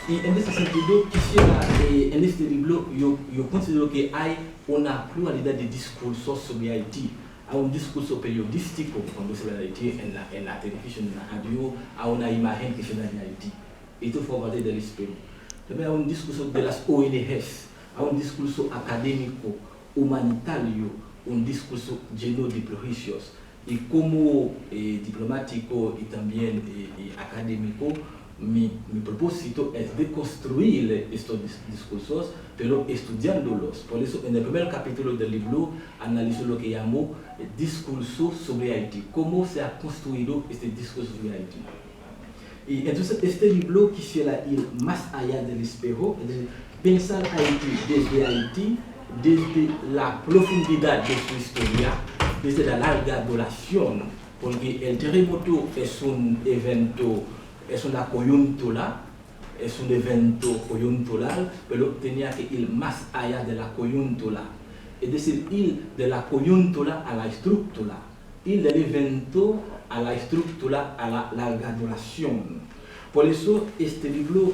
Y en ese sentido, quisiera, en este libro, yo considero que hay una pluralidad de discursos sobre Haití. Hay un discurso periodístico cuando se habla de Haití en la televisión, en la radio, hay una imagen que se da de Haití. Esto forma parte del espejo. También hay un discurso de las ONGs, hay un discurso académico, humanitario, un discurso lleno de prejuicios. Y como diplomático y también académico, mi propósito es de construir estos discursos, pero estudiándolos. Por eso, en el primer capítulo del libro, analizo lo que llamo discurso sobre Haití, cómo se ha construido este discurso sobre Haití. Y entonces, este libro quisiera ir más allá del espejo, es decir, pensar Haití, desde la profundidad de su historia, desde la larga duración, porque el terremoto es un evento, es una coyuntura, es un evento coyuntural, pero tenía que ir más allá de la coyuntura, es decir, ir de la coyuntura a la estructura, ir del evento a la estructura a la larga duración. Por eso este libro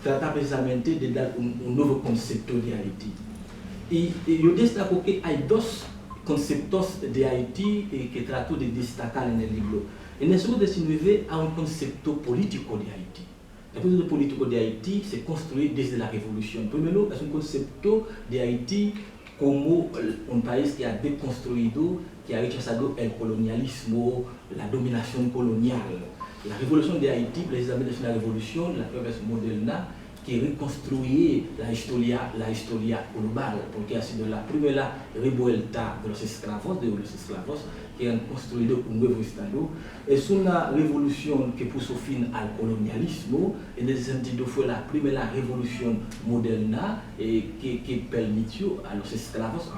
trata precisamente de dar un nuevo concepto de Haití. Y yo destaco que hay dos conceptos de Haití que trato de destacar en el libro. En el siglo XIX hay un concepto político de Haití. El concepto político de Haití se construye desde la Revolución. Primero, es un concepto de Haití como un país que ha deconstruido, que ha rechazado el colonialismo, la dominación colonial. La Revolución de Haití, precisamente, es una revolución, la prueba es moderna, que reconstruye la historia global, porque ha sido la primera revuelta de los esclavos que han construido un nuevo Estado. Es una revolución que puso fin al colonialismo, en ese sentido fue la primera revolución moderna que permitió a los esclavos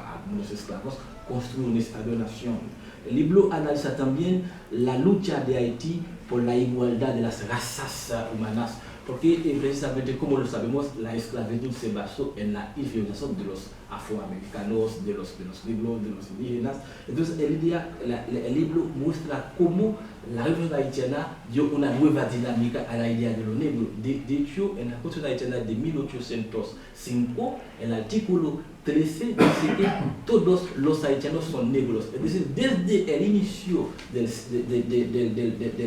construir un Estado-nación. El libro analiza también la lucha de Haití por la igualdad de las razas humanas, porque precisamente, como lo sabemos, la esclavitud se basó en la inferiorización de los afroamericanos, de los negros, de los indígenas. Entonces, el libro muestra cómo la revolución haitiana dio una nueva dinámica a la idea de lo negro. De hecho, en la Constitución haitiana de 1805, en el artículo 13 dice que todos los haitianos son negros. Es decir, desde el inicio del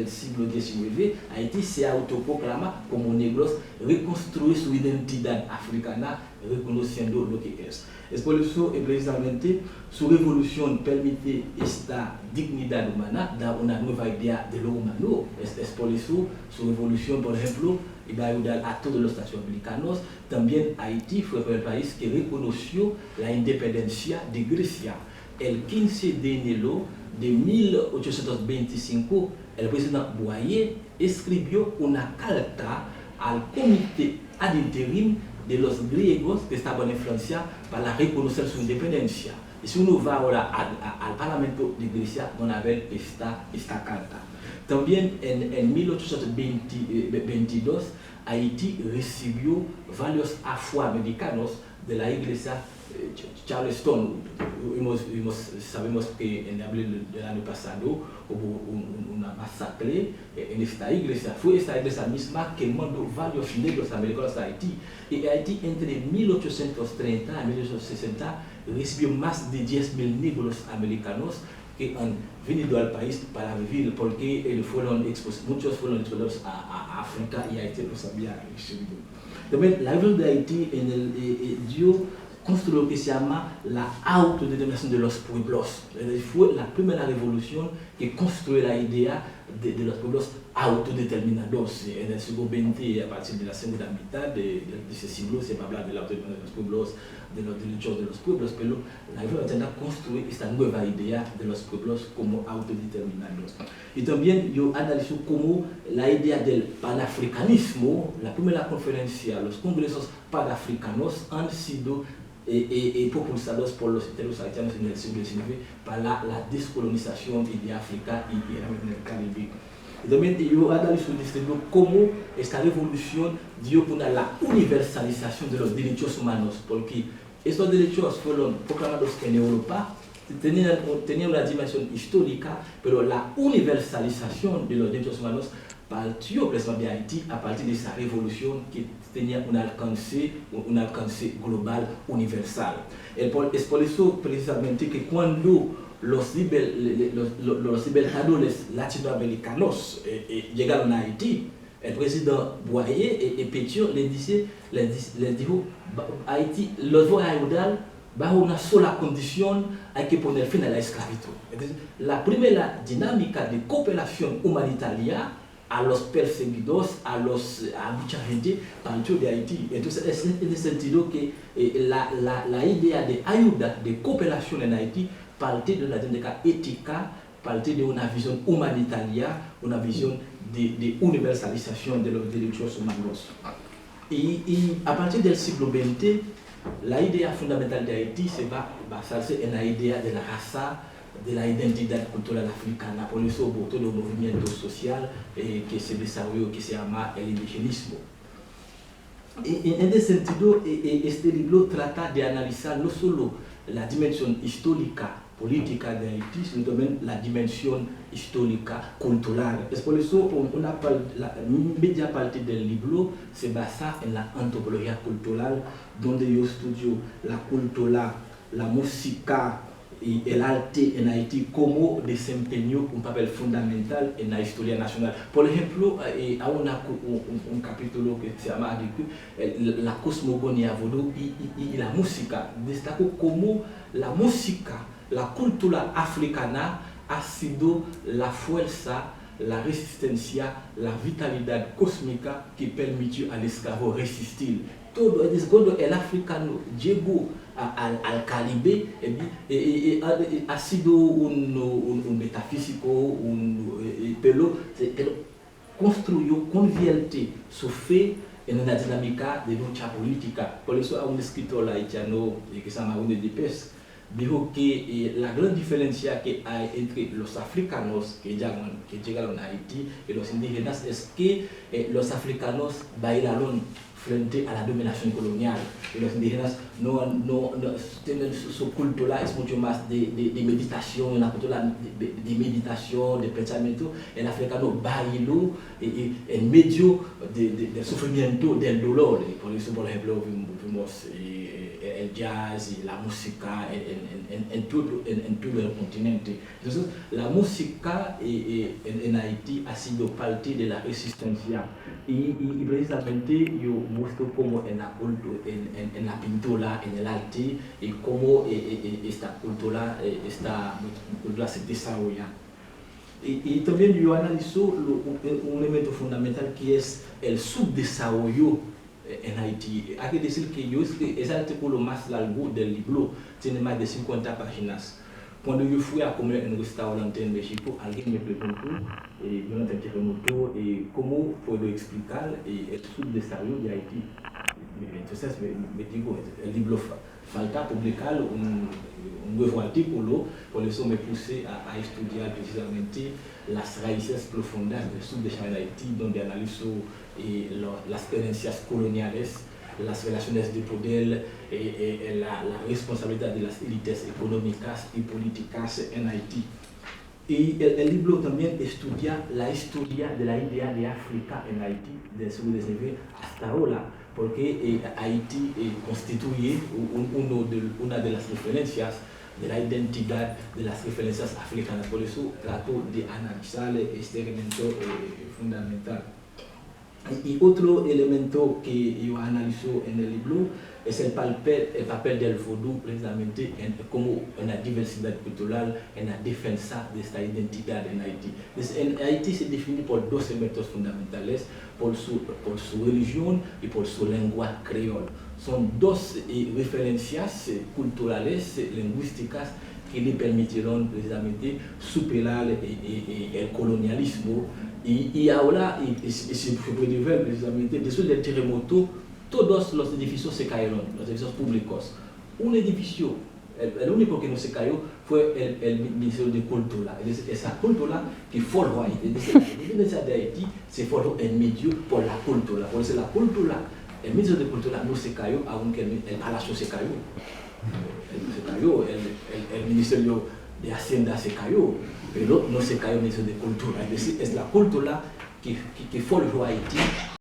siglo XIX, Haití se autoproclama como negros, reconstruye su identidad africana, reconociendo lo que es. Es por eso, precisamente, su revolución permite esta dignidad humana, da una nueva idea de lo humano. Es por eso su revolución, por ejemplo, va a ayudar a todos los latinoamericanos. También Haití fue el país que reconoció la independencia de Grecia. El 15 de enero de 1825, el presidente Boyer escribió una carta al comité ad interim de los griegos que estaban en Francia para reconocer su independencia. Y si uno va ahora al Parlamento de Grecia, van a ver esta carta. También en 1822, Haití recibió varios afroamericanos de la iglesia Charleston. Sabemos que en abril del año pasado hubo una masacre en esta iglesia. Fue esta iglesia misma que mandó varios negros americanos a Haití. Y Haití, entre 1830 y 1860, recibió más de 10.000 negros americanos que han venido al país para vivir, porque muchos fueron expulsados a África y Haití los había recibido. También la revolución de Haití construyó lo que se llama la autodeterminación de los pueblos. Fue la primera revolución que construyó la idea de los pueblos autodeterminados. En el siglo XX, a partir de la segunda mitad de ese siglo, se va a hablar de la autodeterminación de los pueblos, de los derechos de los pueblos, pero la revolución construyó esta nueva idea de los pueblos como autodeterminados. Y también yo analizo cómo la idea del panafricanismo, la primera conferencia, los congresos panafricanos han sido propulsados por los haitianos en el siglo XIX para la descolonización de África y el Caribe. Y también yo analizo cómo esta revolución dio a la universalización de los derechos humanos, porque estos derechos fueron proclamados en Europa, tenían una dimensión histórica, pero la universalización de los derechos humanos partió precisamente de Haití a partir de esa revolución que tenía un alcance global universal. Es por eso precisamente que cuando los libertadores latinoamericanos llegaron a Haití, el presidente Boyer y Pétion les dijo, Haití los voy a ayudar bajo una sola condición: hay que poner fin a la esclavitud. Entonces, la primera dinámica de cooperación humanitaria a los perseguidos, a mucha gente, partió de Haití. Entonces, es en ese sentido que la idea de ayuda, de cooperación en Haití, parte de la dinámica ética, parte de una visión humanitaria, una visión de universalización de los derechos humanos. Y a partir del siglo XX, la idea fundamental de Haití se va a basarse en la idea de la raza, de la identidad cultural africana. Por eso hubo todo un movimiento social que se desarrolló, que se llama el indigenismo. En ese sentido, este libro trata de analizar no solo la dimensión histórica, política de Haití, sino también la dimensión histórica, cultural. Es por eso la media parte del libro se basa en la antropología cultural, donde yo estudio la cultura, la música y el arte en Haití, cómo desempeñó un papel fundamental en la historia nacional. Por ejemplo, hay un capítulo que se llama la cosmogonía vodou y la música. Destacó cómo la música, la cultura africana ha sido la fuerza, la resistencia, la vitalidad cósmica que permitió al esclavo resistir. Todo cuando el africano llegó al Caribe, ha sido un metafísico, pero construyó, convierte su fe en una dinámica de lucha política. Por eso hay un escritor haitiano que se llama René Dépès, dijo que la gran diferencia que hay entre los africanos que llegaron a Haití y los indígenas es que los africanos bailaron frente a la dominación colonial, y los indígenas no tienen su cultura, es mucho más de meditación, una cultura de meditación, de pensamiento. El africano bailó en medio del sufrimiento, del dolor, y por eso, por ejemplo, vimos el jazz y la música en todo el continente. Entonces, la música en Haití ha sido parte de la resistencia, y precisamente yo muestro cómo en la pintura, en el arte, y cómo esta cultura se desarrolla. Y también yo analizo un elemento fundamental que es el subdesarrollo en Haití. Hay que decir que es el artículo más largo del libro, tiene más de 50 páginas. Cuando yo fui a comer en un restaurante en México, alguien me preguntó, durante el terremoto, cómo puedo explicar el subdesarrollo de Haití. Entonces me digo, el libro falta publicar un nuevo artículo, por eso me puse a estudiar precisamente las raíces profundas del subdesarrollo de Haití, donde analizo las creencias coloniales, las relaciones de poder, la responsabilidad de las élites económicas y políticas en Haití. Y el libro también estudia la historia de la idea de África en Haití, del siglo XIX hasta ahora, porque Haití constituye una de las referencias de la identidad de las referencias africanas. Por eso trato de analizar este elemento fundamental. Y otro elemento que yo analizo en el libro es el papel del vodou precisamente como en la diversidad cultural, en la defensa de esta identidad en Haití. En Haití se define por dos elementos fundamentales, por su religión y por su lengua creol. Son dos referencias culturales, lingüísticas, que le permitieron precisamente superar el colonialismo. Y ahora, se puede ver precisamente, después del terremoto, todos los edificios se cayeron, los edificios públicos. Un edificio, el único que no se cayó fue el Ministerio de Cultura. Esa cultura que forjó Haití. La independencia de Haití se forjó en medio por la cultura. Por eso la cultura, el Ministerio de Cultura no se cayó, aunque el Palacio se cayó. El Ministerio de Hacienda se cayó, pero no se cayó el Ministerio de Cultura. Es decir, es la cultura che follow Haiti